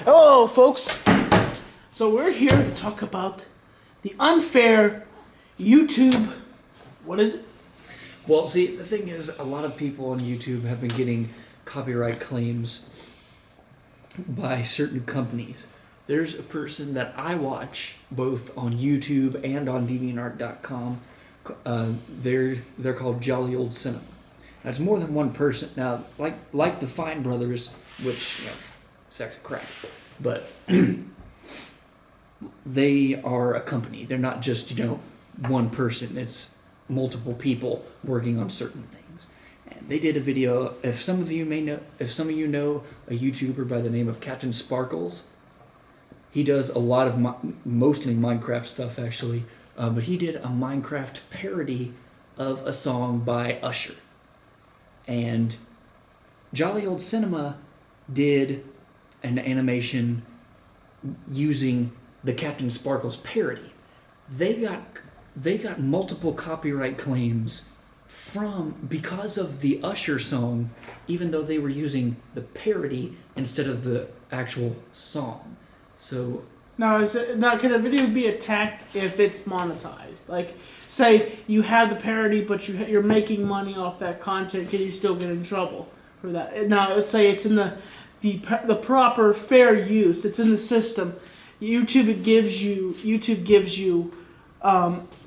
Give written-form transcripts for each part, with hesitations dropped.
Hello, folks. So we're here to talk about the unfair YouTube. What is it? Well, see, the thing is, a lot of people on YouTube have been getting copyright claims by certain companies. There's a person that I watch both on YouTube and on DeviantArt.com. They're called Jolly Old Cinema. Now, it's more than one person. Now, like the Fine Brothers, which, sex crack, but they are a company. They're not just, one person. It's multiple people working on certain things. And they did a video. If some of you know a YouTuber by the name of Captain Sparkles, he does a lot of mostly Minecraft stuff actually, but he did a Minecraft parody of a song by Usher. And Jolly Old Cinema did an animation using the Captain Sparkles parody. They got multiple copyright claims because of the Usher song, even though they were using the parody instead of the actual song. So Now, can a video be attacked if it's monetized? Like, say you have the parody, but you're making money off that content. Can you still get in trouble for that? Now, let's say it's in the proper fair use. It's in the system. YouTube gives you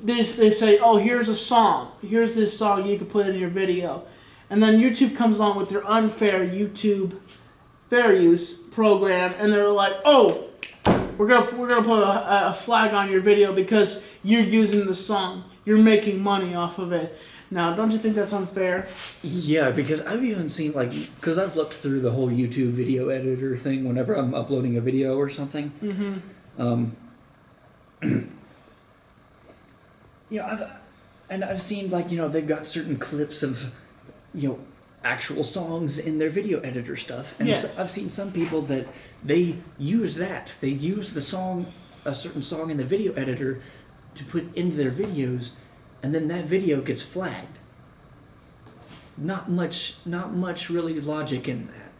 this. They say, oh, here's a song. Here's this song you can put in your video, and then YouTube comes along with their unfair YouTube fair use program, and they're like, oh, we're gonna put a flag on your video because you're using the song. You're making money off of it. Now, don't you think that's unfair? yeah, because I've even seen because I've looked through the whole YouTube video editor thing whenever I'm uploading a video or something. Mm-hmm. I've seen they've got certain clips of actual songs in their video editor stuff, and Yes. I've seen some people that they use the song, a certain song in the video editor to put into their videos, and then that video gets flagged. Not much really logic in that.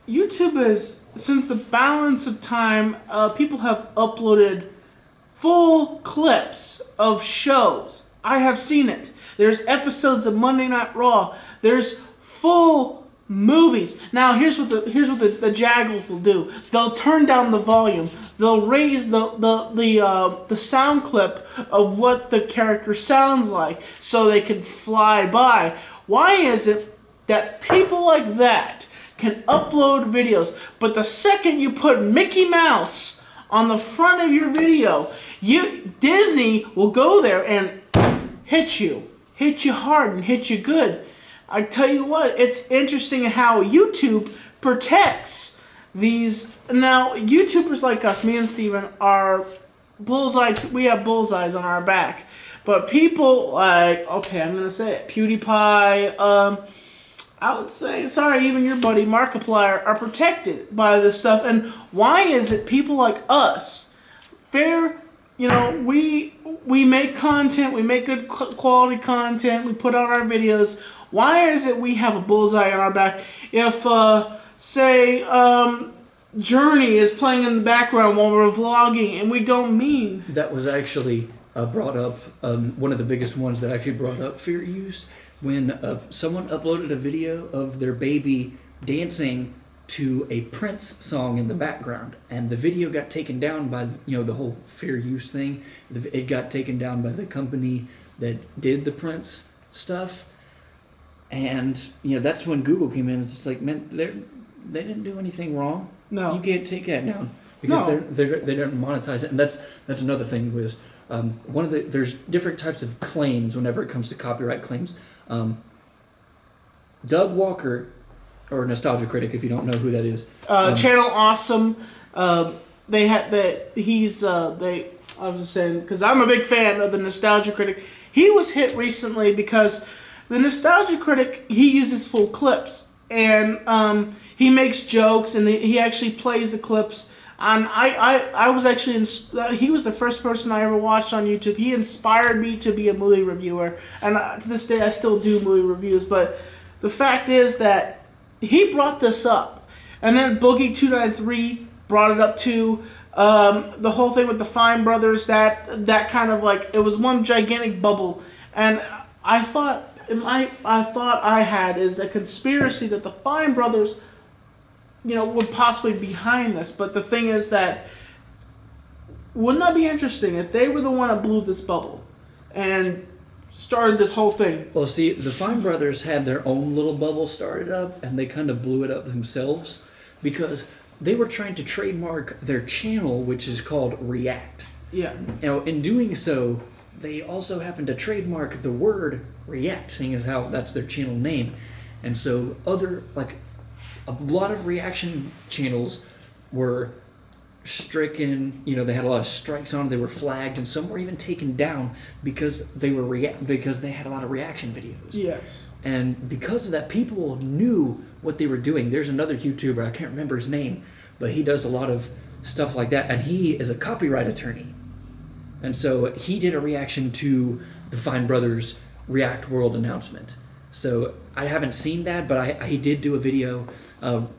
YouTube is, since the balance of time, people have uploaded full clips of shows. I have seen it. There's episodes of Monday Night Raw. There's full movies. Now, here's what the Jaggles will do. They'll turn down the volume. They'll raise the sound clip of what the character sounds like so they can fly by. Why is it that people like that can upload videos, but the second you put Mickey Mouse on the front of your video, Disney will go there and hit you hard and hit you good? I tell you what, it's interesting how YouTube protects these. Now, YouTubers like us, me and Steven, are bullseyes. We have bullseyes on our back. But people like, okay, I'm going to say it, PewDiePie, I would say, sorry, even your buddy Markiplier are protected by this stuff. And why is it people like us, we make content, we make good quality content, we put out our videos. Why is it we have a bullseye on our back if, Journey is playing in the background while we're vlogging and we don't mean? That was actually brought up, one of the biggest ones that actually brought up fair use, when someone uploaded a video of their baby dancing to a Prince song in the background, and the video got taken down by the whole fair use thing. It got taken down by the company that did the Prince stuff. And that's when Google came in. It's just like, man, they didn't do anything wrong. No, you can't take that down because they don't monetize it. And that's another thing was there's different types of claims whenever it comes to copyright claims. Doug Walker, or Nostalgia Critic, if you don't know who that is, Channel Awesome. They had that. I was saying because I'm a big fan of the Nostalgia Critic. He was hit recently because the Nostalgia Critic, he uses full clips, and he makes jokes, and he actually plays the clips. And I was actually, he was the first person I ever watched on YouTube. He inspired me to be a movie reviewer, and to this day I still do movie reviews. But the fact is that he brought this up, and then Boogie293 brought it up too. The whole thing with the Fine brothers, that kind of like, it was one gigantic bubble, and I thought I had is a conspiracy that the Fine brothers, would possibly be behind this. But the thing is that, wouldn't that be interesting if they were the one that blew this bubble and started this whole thing? Well, see, the Fine brothers had their own little bubble started up, and they kind of blew it up themselves because they were trying to trademark their channel, which is called React. Yeah. In doing so, they also happened to trademark the word React, seeing as how that's their channel name. And so a lot of reaction channels were stricken, they had a lot of strikes on them, they were flagged, and some were even taken down because they had a lot of reaction videos. Yes. And because of that, people knew what they were doing. There's another YouTuber, I can't remember his name, but he does a lot of stuff like that, and he is a copyright attorney. And so he did a reaction to the Fine Brothers React World announcement. So I haven't seen that, but he did do a video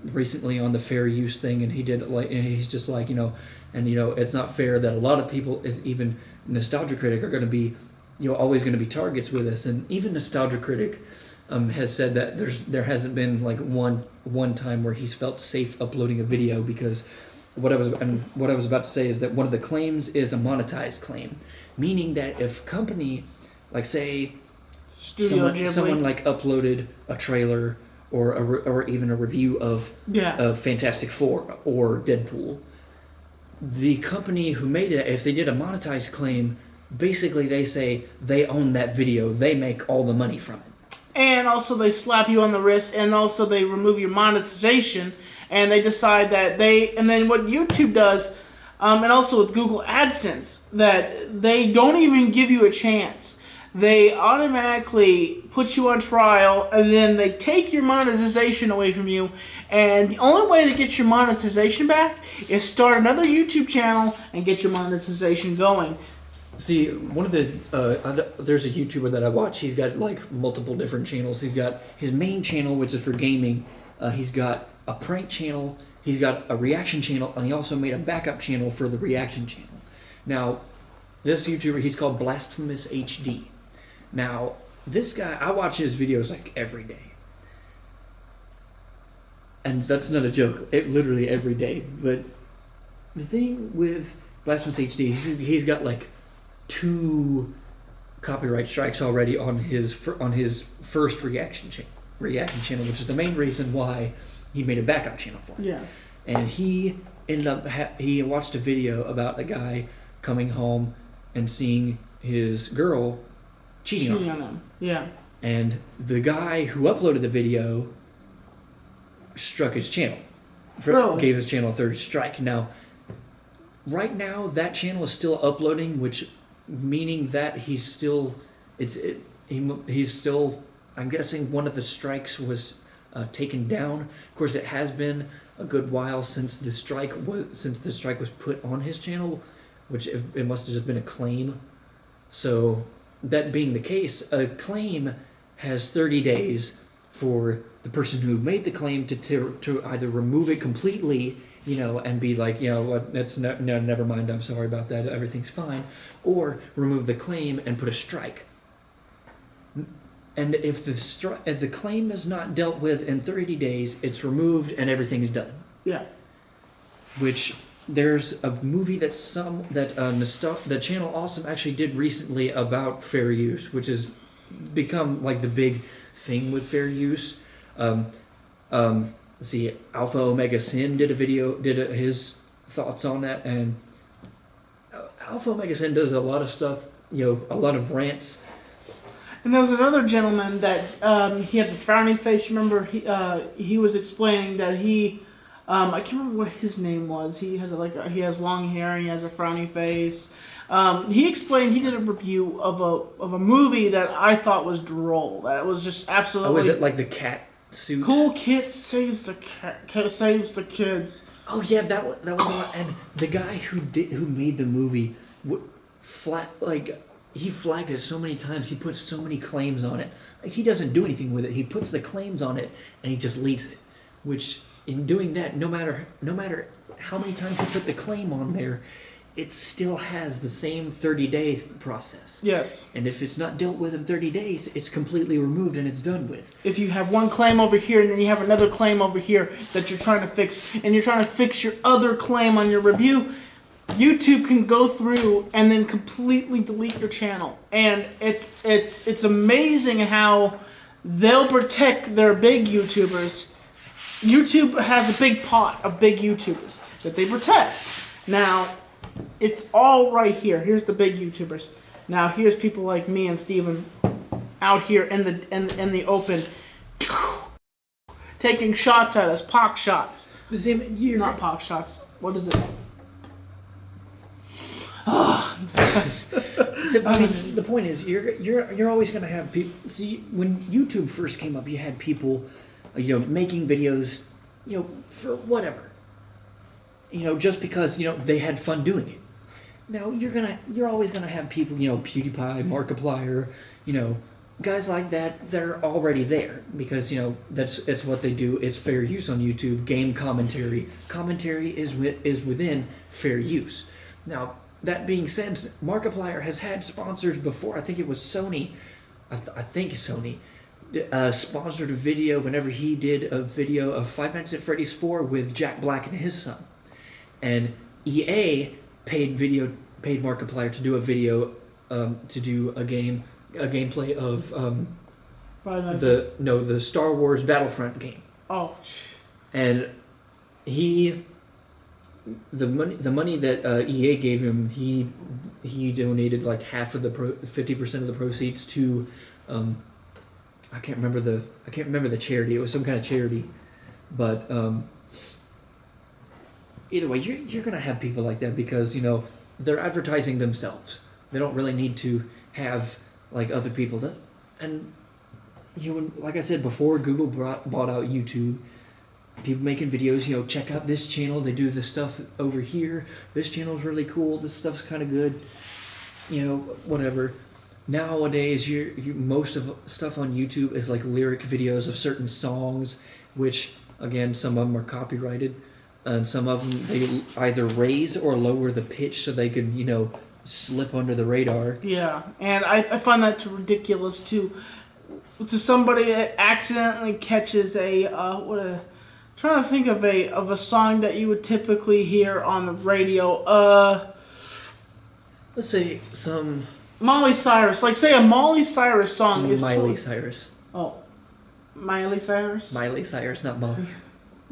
recently on the fair use thing, and he did he's just like, it's not fair that a lot of people, even Nostalgia Critic, are going to be, always going to be targets with us. And even Nostalgia Critic has said that there hasn't been like one time where he's felt safe uploading a video, because what I was about to say is that one of the claims is a monetized claim, meaning that if company, like say someone like uploaded a trailer or even a review of Fantastic Four or Deadpool, the company who made it, if they did a monetized claim, basically they say they own that video, they make all the money from it. And also they slap you on the wrist, and also they remove your monetization, and they decide that and then what YouTube does, and also with Google AdSense, that they don't even give you a chance. They automatically put you on trial, and then they take your monetization away from you, and the only way to get your monetization back is start another YouTube channel and get your monetization going. See, one of there's a YouTuber that I watch. He's got like multiple different channels. He's got his main channel, which is for gaming. He's got a prank channel. He's got a reaction channel, and he also made a backup channel for the reaction channel. Now, this YouTuber, he's called Blasphemous HD. Now, this guy, I watch his videos like every day. And that's not a joke, literally every day. But the thing with Blasphemous HD, he's got like 2 copyright strikes already on his first reaction channel, which is the main reason why he made a backup channel for him. Yeah. And he ended up, he watched a video about a guy coming home and seeing his girl cheating on him. Yeah. And the guy who uploaded the video struck his channel. Really? Gave his channel a 3rd strike. Now, right now, that channel is still uploading, which meaning that he's still, he's still, I'm guessing one of the strikes was taken down. Of course, it has been a good while since the strike was put on his channel, which it must have just been a claim. So, that being the case, a claim has 30 days for the person who made the claim to either remove it completely, and be like, what, that's no, never mind, I'm sorry about that, everything's fine, or remove the claim and put a strike. And if the claim is not dealt with in 30 days, it's removed and everything's done. Yeah. Which there's a movie that the channel Awesome actually did recently about fair use, which has become like the big thing with fair use. Let's see, Alpha Omega Sin did his thoughts on that, and Alpha Omega Sin does a lot of stuff, a lot of rants. And there was another gentleman that he had the frowny face. Remember, he was explaining that he, I can't remember what his name was. He had he has long hair and he has a frowny face. He explained, he did a review of a movie that I thought was droll. That was just absolutely. Oh, is it like the cat suit? Cool Kid saves the saves the kids. Oh yeah, that was a lot. And the guy who made the movie he flagged it so many times. He put so many claims on it. Like, he doesn't do anything with it. He puts the claims on it and he just deletes it, which in doing that, no matter how many times you put the claim on there, it still has the same 30-day process. Yes. And if it's not dealt with in 30 days, it's completely removed and it's done with. If you have one claim over here and then you have another claim over here that you're trying to fix, and you're trying to fix your other claim on your review, YouTube can go through and then completely delete your channel. And it's amazing how they'll protect their big YouTubers. YouTube has a big pot of big YouTubers that they protect. Now, it's all right here. Here's the big YouTubers. Now, here's people like me and Steven out here in the open, taking shots at us, pock shots. Not pock shots. What is it? So, I mean, the point is, you're always going to have people. See, when YouTube first came up, you had people, making videos, for whatever, just because they had fun doing it. Now you're always gonna have people, PewDiePie, Markiplier, guys like that are already there because that's what they do. It's fair use on YouTube. Game commentary is within fair use. Now, that being said, Markiplier has had sponsors before. I think it was Sony. I think Sony sponsored a video whenever he did a video of Five Nights at Freddy's 4 with Jack Black and his son. And EA paid Markiplier to do a video, to do a gameplay of the Star Wars Battlefront game. Oh, jeez. And the money that EA gave him, he donated like half of the 50% of the proceeds to, I can't remember the charity. It was some kind of charity, but either way, you're gonna have people like that because they're advertising themselves. They don't really need to have like other people that, and like I said before, Google bought out YouTube. People making videos, check out this channel. They do this stuff over here. This channel's really cool. This stuff's kind of good. Whatever. Nowadays, most of stuff on YouTube is like lyric videos of certain songs, which again, some of them are copyrighted, and some of them they either raise or lower the pitch so they can slip under the radar. Yeah, and I find that ridiculous too. To somebody that accidentally catches trying to think of a song that you would typically hear on the radio. Let's say some Miley Cyrus. Like, say a Miley Cyrus song is Miley Cyrus. Oh, Miley Cyrus. Miley Cyrus, not Molly.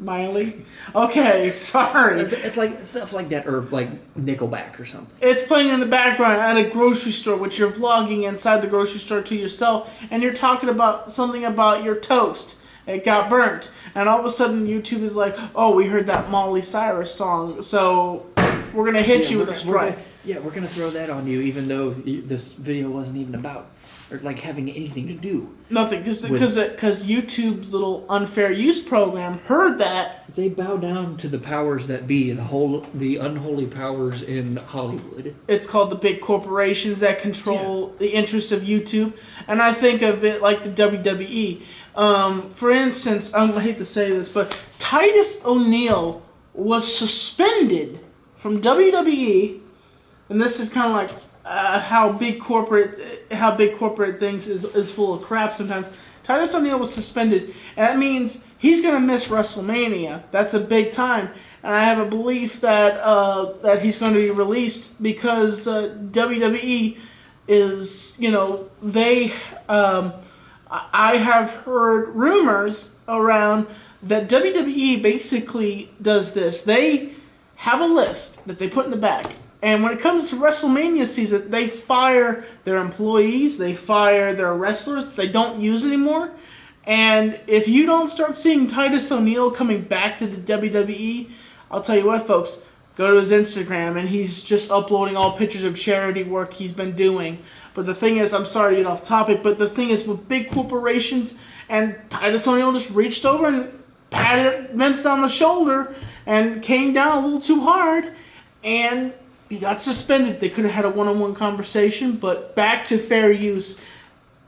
Miley. Okay, sorry. It's like stuff like that, or like Nickelback or something. It's playing in the background at a grocery store, which you're vlogging inside the grocery store to yourself, and you're talking about something about your toast. It got burnt, and all of a sudden YouTube is like, "Oh, we heard that Miley Cyrus song, so we're gonna hit you with a strike." We're gonna throw that on you, even though this video wasn't even about or like having anything to do. Nothing, because YouTube's little unfair use program heard that. They bow down to the powers that be, the unholy powers in Hollywood. It's called the big corporations that control the interests of YouTube, and I think of it like the WWE. For instance, I hate to say this, but Titus O'Neil was suspended from WWE, and this is kind of like how big corporate things is full of crap sometimes. Titus O'Neil was suspended, and that means he's going to miss WrestleMania. That's a big time, and I have a belief that he's going to be released because WWE is, they. I have heard rumors around that WWE basically does this. They have a list that they put in the back. And when it comes to WrestleMania season, they fire their employees, they fire their wrestlers they don't use anymore. And if you don't start seeing Titus O'Neil coming back to the WWE, I'll tell you what, folks, go to his Instagram, and he's just uploading all pictures of charity work he's been doing. But the thing is, I'm sorry to get off topic, but the thing is with big corporations, and Titus O'Neil just reached over and patted Vince on the shoulder and came down a little too hard, and he got suspended. They could have had a one-on-one conversation, but back to fair use.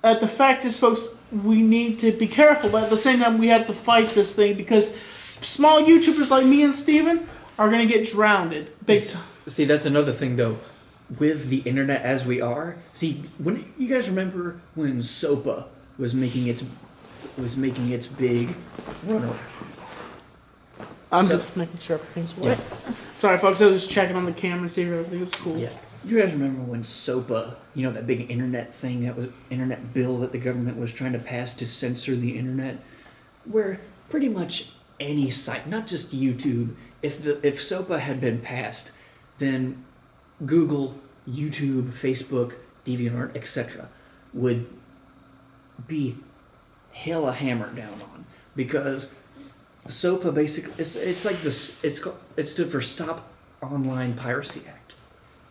The fact is, folks, we need to be careful, but at the same time, we have to fight this thing because small YouTubers like me and Steven are going to get drowned big time. See, that's another thing, though. With the internet as we are, when you guys remember when SOPA was making its big run over. I'm just making sure everything's right. Yeah. Sorry, folks. I was just checking on the camera to see if everything was cool. Yeah. You guys remember when SOPA, that big internet thing, that was internet bill that the government was trying to pass to censor the internet, where pretty much any site, not just YouTube, if SOPA had been passed, then Google, YouTube, Facebook, DeviantArt, etc., would be hella hammered down on, because SOPA basically it's like this. It stood for Stop Online Piracy Act,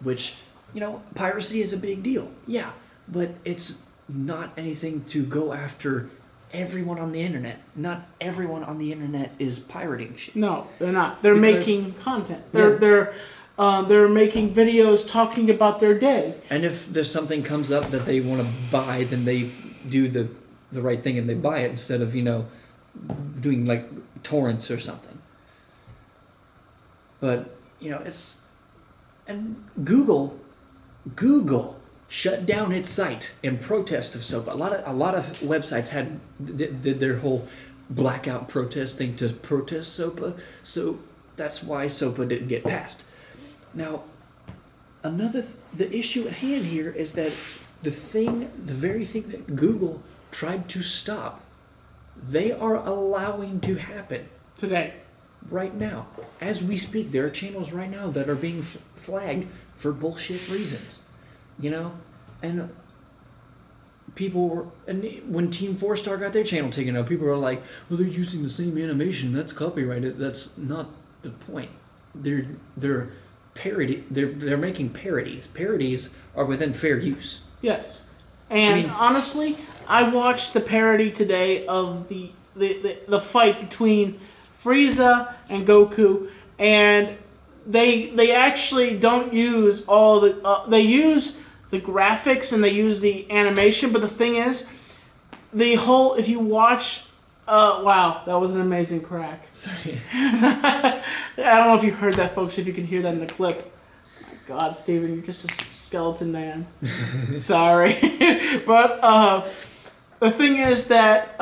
which piracy is a big deal. Yeah, but it's not anything to go after everyone on the internet. Not everyone on the internet is pirating shit. No, they're not. They're making content. They're making videos talking about their day. And if there's something comes up that they want to buy, then they do the right thing and they buy it instead of doing like torrents or something. But and Google shut down its site in protest of SOPA. A lot of websites did their whole blackout protest thing to protest SOPA, so that's why SOPA didn't get passed. Now, the issue at hand here is that the very thing that Google tried to stop, they are allowing to happen today. Right now, as we speak, there are channels right now that are being flagged for bullshit reasons, and when Team 4-Star got their channel taken out, people are like, well, they're using the same animation, that's copyrighted. That's not the point. They're making parodies. Parodies are within fair use. Yes. And honestly, I watched the parody today of the fight between Frieza and Goku, and they actually don't use all the they use the graphics and they use the animation, but the thing is, if you watch wow, that was an amazing crack. Sorry. I don't know if you heard that, folks, if you can hear that in the clip. My God, Steven, you're just a skeleton man. Sorry. But the thing is that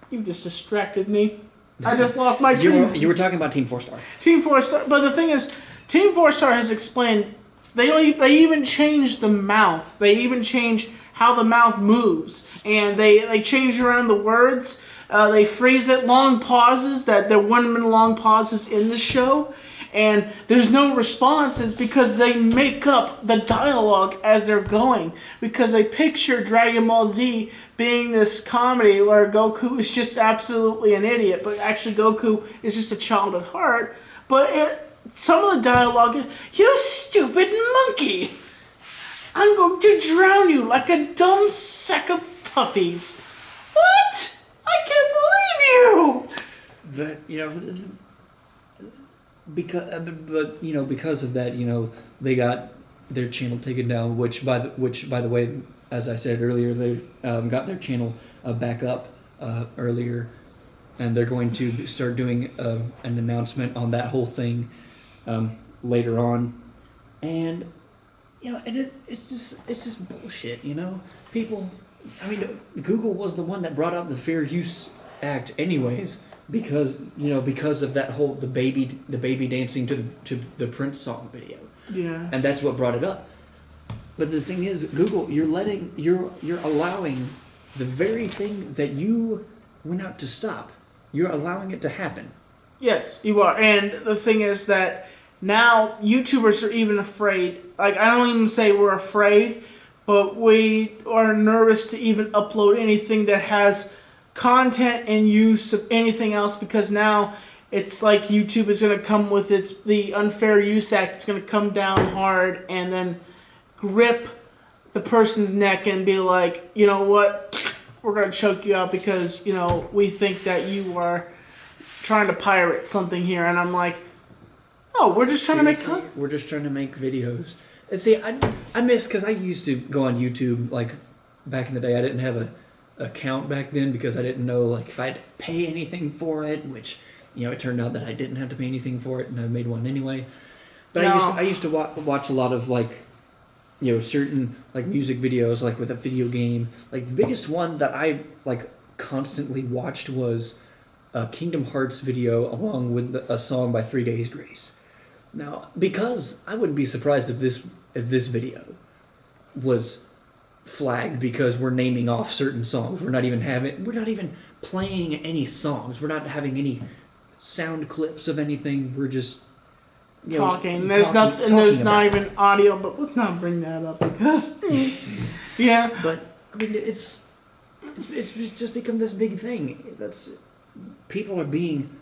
you just distracted me. I just lost my train. You were talking about Team 4-Star. Team 4-Star, but the thing is, Team 4-Star has explained, they even changed the mouth. They even change how the mouth moves. And they change around the words. They freeze it, long pauses, that there wouldn't have been long pauses in the show. And there's no responses because they make up the dialogue as they're going. Because they picture Dragon Ball Z being this comedy where Goku is just absolutely an idiot, but actually Goku is just a child at heart. But some of the dialogue, you stupid monkey! I'm going to drown you like a dumb sack of puppies. What? I can't believe you! Because of that, they got their channel taken down. Which by the way, as I said earlier, they got their channel back up earlier, and they're going to start doing an announcement on that whole thing later on, and it's just bullshit. People. Google was the one that brought out the Fair Use Act, anyways. Because of that whole the baby dancing to the Prince song video, and that's what brought it up. But the thing is, Google, you're allowing the very thing that you went out to stop. You're allowing it to happen. Yes, you are. And the thing is that now YouTubers are even afraid. Like, I don't even say we're afraid, but we are nervous to even upload anything that has content and use of anything else, because now it's like YouTube is going to come with the Unfair Use Act. It's going to come down hard and then grip the person's neck and be like, you know what, we're going to choke you out because, we think that you are trying to pirate something here. And I'm like, oh, we're just trying to make content. We're just trying to make videos. And see, I miss, because I used to go on YouTube, like, back in the day. I didn't have a account back then because I didn't know if I had to pay anything for it, which it turned out that I didn't have to pay anything for it, and I made one anyway. But No. I used to watch a lot of certain music videos, like with a video game. Like the biggest one that I constantly watched was a Kingdom Hearts video along with a song by 3 Days Grace. Now, because I wouldn't be surprised if this video was flagged because we're naming off certain songs. We're not even playing any songs. We're not having any sound clips of anything. We're just talking. There's nothing. There's not even audio. But let's not bring that up because yeah. But I mean, it's just become this big thing. People are being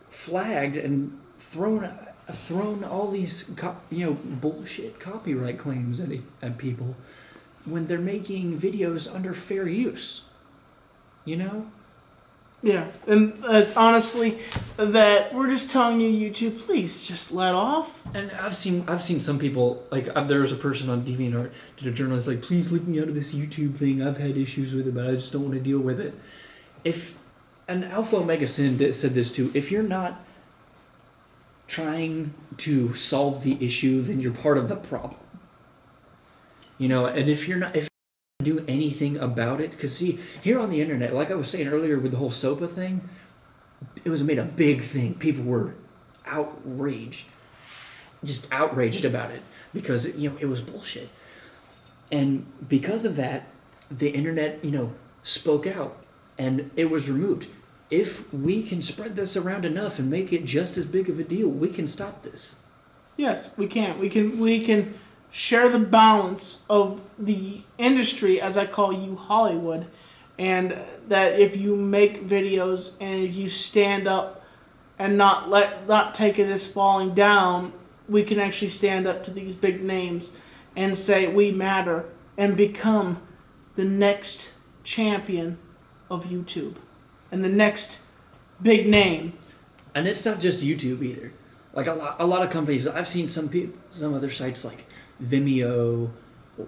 flagged and thrown all these bullshit copyright claims at people when they're making videos under fair use. Yeah, and honestly, that we're just telling you, YouTube, please just let off. And I've seen some people there was a person on DeviantArt did a journalist please leave me out of this YouTube thing. I've had issues with it, but I just don't want to deal with it. And Alpha Omega Sin said this too. If you're not trying to solve the issue, then you're part of the problem. And if you're not do anything about it, because see, here on the internet, like I was saying earlier with the whole SOPA thing, it was made a big thing. People were outraged about it because it was bullshit. And because of that, the internet spoke out and it was removed. If we can spread this around enough and make it just as big of a deal, we can stop this. Yes, we can. We can share the balance of the industry, as I call you, Hollywood, and that if you make videos and if you stand up and not taking this falling down, we can actually stand up to these big names and say we matter and become the next champion of YouTube and the next big name. And it's not just YouTube either. Like a lot of companies, I've seen some other sites like Vimeo or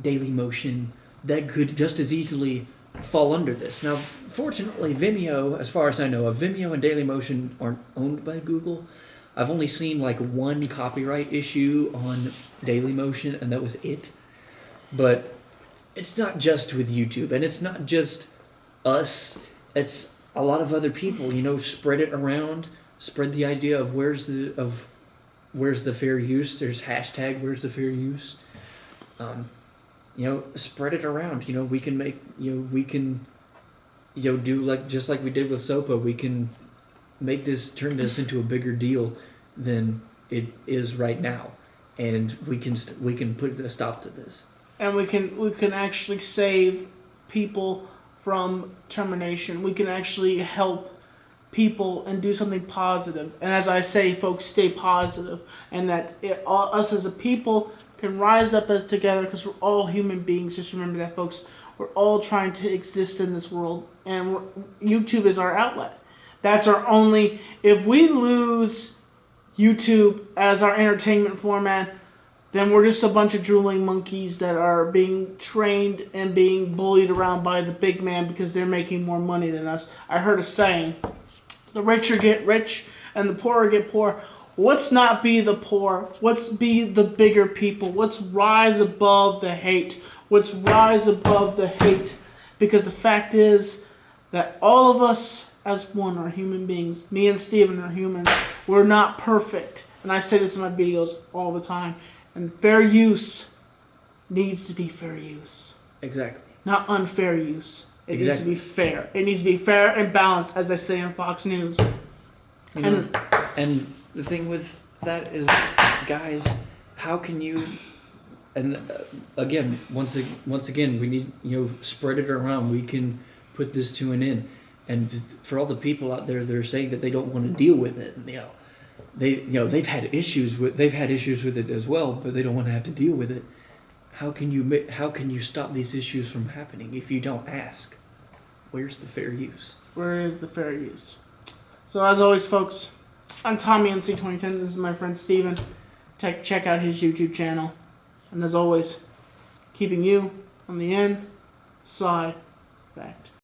Dailymotion that could just as easily fall under this. Now, fortunately, Vimeo, as far as I know, Vimeo and Dailymotion aren't owned by Google. I've only seen one copyright issue on Dailymotion, and that was it. But it's not just with YouTube, and it's not just us. It's a lot of other people. Spread it around. Spread the idea of where's the fair use. There's hashtag where's the fair use. Spread it around. We can make we can do just like we did with SOPA. We can turn this into a bigger deal than it is right now, and we can put a stop to this. And we can actually save people from termination. We can actually help people and do something positive. And as I say, folks, stay positive, and that us as a people can rise up as together because we're all human beings. Just remember that, folks. We're all trying to exist in this world, and YouTube is our outlet. That's our only. If we lose YouTube as our entertainment format, then we're just a bunch of drooling monkeys that are being trained and being bullied around by the big man because they're making more money than us. I heard a saying, the richer get rich and the poorer get poor. Let's not be the poor. Let's be the bigger people. Let's rise above the hate. Let's rise above the hate. Because the fact is that all of us as one are human beings. Me and Steven are humans. We're not perfect. And I say this in my videos all the time. And fair use needs to be fair use. Exactly. Not unfair use. It needs to be fair. It needs to be fair and balanced, as they say on Fox News. And the thing with that is, guys, how can you? And again, once again, we need spread it around. We can put this to an end. And for all the people out there that are saying that they don't want to deal with it, they've had issues with it as well, but they don't want to have to deal with it. How can you stop these issues from happening if you don't ask? Where's the fair use? Where is the fair use? So as always, folks, I'm Tommy NC2010. This is my friend Steven. Check out his YouTube channel. And as always, keeping you on the inside fact.